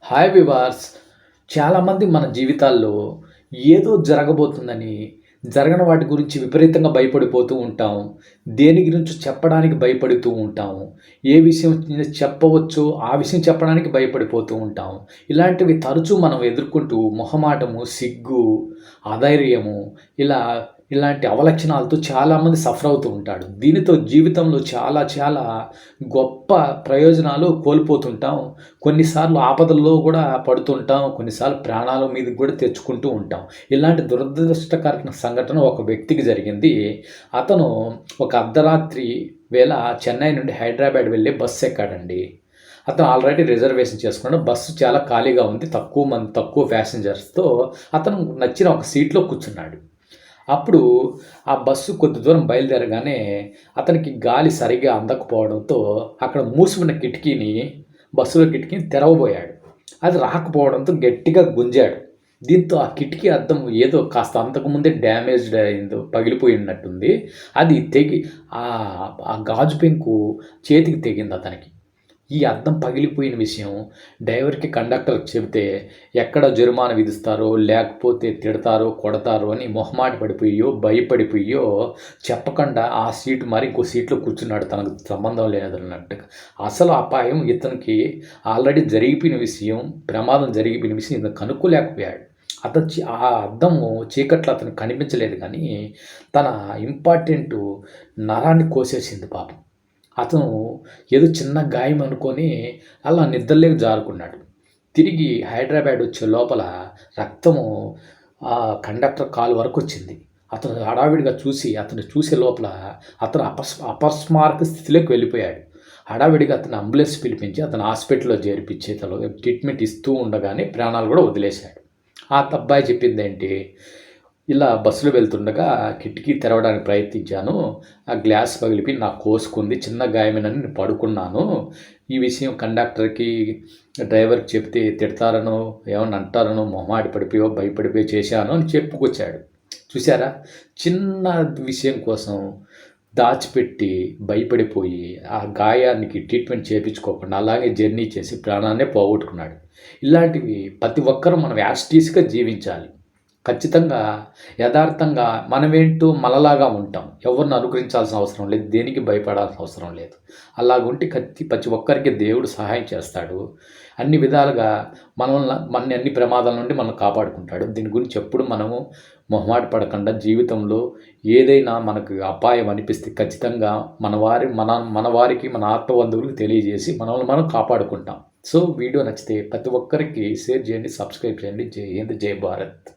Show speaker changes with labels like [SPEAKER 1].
[SPEAKER 1] Hi వివార్స్. చాలామంది మన జీవితాల్లో ఏదో జరగబోతుందని, జరగని వాటి గురించి విపరీతంగా భయపడిపోతూ ఉంటాం. దేని గురించి చెప్పడానికి భయపడుతూ ఉంటాము. ఏ విషయం చెప్పవచ్చో ఆ విషయం చెప్పడానికి భయపడిపోతూ ఉంటాం. ఇలాంటివి తరచూ మనం ఎదుర్కొంటూ మొహమాటము, సిగ్గు, అధైర్యము ఇలా ఇలాంటి అవలక్షణాలతో చాలామంది సఫర్ అవుతూ ఉంటాడు. దీనితో జీవితంలో చాలా చాలా గొప్ప ప్రయోజనాలు కోల్పోతుంటాం. కొన్నిసార్లు ఆపదల్లో గూడా పడుతుంటాం. కొన్నిసార్లు ప్రాణాల మీదకి గూడా తెచ్చుకుంటూ ఉంటాం. ఇలాంటి దురదృష్టకర సంఘటన ఒక వ్యక్తికి జరిగింది. అతను ఒక అర్ధరాత్రి వేళ చెన్నై నుండి హైదరాబాద్ వెళ్ళే బస్సు ఎక్కాడండి. అతను ఆల్రెడీ రిజర్వేషన్ చేసుకున్నాడు. బస్సు చాలా ఖాళీగా ఉంది. తక్కువ ప్యాసింజర్స్‌తో అతను నచ్చిన ఒక సీట్‌లో కూర్చున్నాడు. అప్పుడు ఆ బస్సు కొద్ది దూరం బయలుదేరగానే అతనికి గాలి సరిగ్గా అందకపోవడంతో అక్కడ మూసి ఉన్న బస్సులో కిటికీని తెరవబోయాడు. అది రాకపోవడంతో గట్టిగా గుంజాడు. దీంతో ఆ కిటికీ అద్దం ఏదో కాస్త అంతకుముందే డ్యామేజ్డ్ అయిందో పగిలిపోయినట్టుంది. అది తెగి ఆ గాజు పెంకు చేతికి తెగింది అతనికి. ఈ అద్దం పగిలిపోయిన విషయం డ్రైవర్‌కి, కండక్టర్‌కి చెబితే ఎక్కడ జరిమానా విధిస్తారో, లేకపోతే తిడతారో, కొడతారో అని మొహమాట పడిపోయో, భయపడిపోయో చెప్పకుండా ఆ సీటు మారి ఇంకో సీట్‌లో కూర్చున్నాడు తనకు సంబంధం లేదన్నట్టుగా. అసలు అపాయం ఇతనికి ఆల్రెడీ జరిగిపోయిన విషయం, ప్రమాదం జరిగిపోయిన విషయం ఇతను కనుక్కోలేకపోయాడు. ఆ అద్దము చీకట్లో అతనికి కనిపించలేదు కానీ, తన ఇంపార్టెంటు నరాన్ని కోసేసింది పాపం. అతను ఏదో చిన్న గాయం అనుకోని అలా నిద్రలోకి జారుకున్నాడు. తిరిగి హైదరాబాద్ వచ్చే లోపల రక్తము కండక్టర్ కాలు వరకొచ్చింది. అతను హడావిడిగా అతను చూసే లోపల అతను అపస్మారక స్థితిలోకి వెళ్ళిపోయాడు. హడావిడిగా అతను అంబులెన్స్ పిలిపించి అతను హాస్పిటల్‌లో చేర్పించి ట్రీట్మెంట్ ఇస్తూ ఉండగానే ప్రాణాలు కూడా వదిలేశాడు. ఆ అబ్బాయి చెప్పిందేంటి, ఇలా బస్సులో వెళ్తుండగా కిటికీ తెరవడానికి ప్రయత్నించాను. ఆ గ్లాస్ పగిలిపోయి నాకు కోసుకుంది. చిన్న గాయమేనని నేను పడుకున్నాను. ఈ విషయం కండక్టర్‌కి, డ్రైవర్‌కి చెప్తే తిడతారనో, ఏమన్నా అంటారనో మొహమాట పడిపోయో, భయపడిపోయి చేశాను అని చెప్పుకొచ్చాడు. చూసారా? చిన్న విషయం కోసం దాచిపెట్టి, భయపడిపోయి, ఆ గాయానికి ట్రీట్మెంట్ చేపించుకోకుండా అలాగే జర్నీ చేసి ప్రాణాన్నే పోగొట్టుకున్నాడు. ఇలాంటివి ప్రతి ఒక్కరూ మనం యాజ్ జీవించాలి. ఖచ్చితంగా యథార్థంగా మనమేంటో మనలాగా ఉంటాం. ఎవరిని అనుకరించాల్సిన అవసరం లేదు. దేనికి భయపడాల్సిన అవసరం లేదు. అలాగుంటే ప్రతి ఒక్కరికి దేవుడు సహాయం చేస్తాడు. అన్ని విధాలుగా మనల్ని అన్ని ప్రమాదాల నుండి మనల్ని కాపాడుకుంటాడు. దీని గురించి ఎప్పుడు మనము మొహమాట పడకుండా జీవితంలో ఏదైనా మనకు అపాయం అనిపిస్తే ఖచ్చితంగా మన వారికి, మన ఆత్మబంధువులకు తెలియజేసి మనల్ని మనం కాపాడుకుంటాం. సో, వీడియో నచ్చితే ప్రతి ఒక్కరికి షేర్ చేయండి, సబ్స్క్రైబ్ చేయండి. జై హింద్, జై భారత్.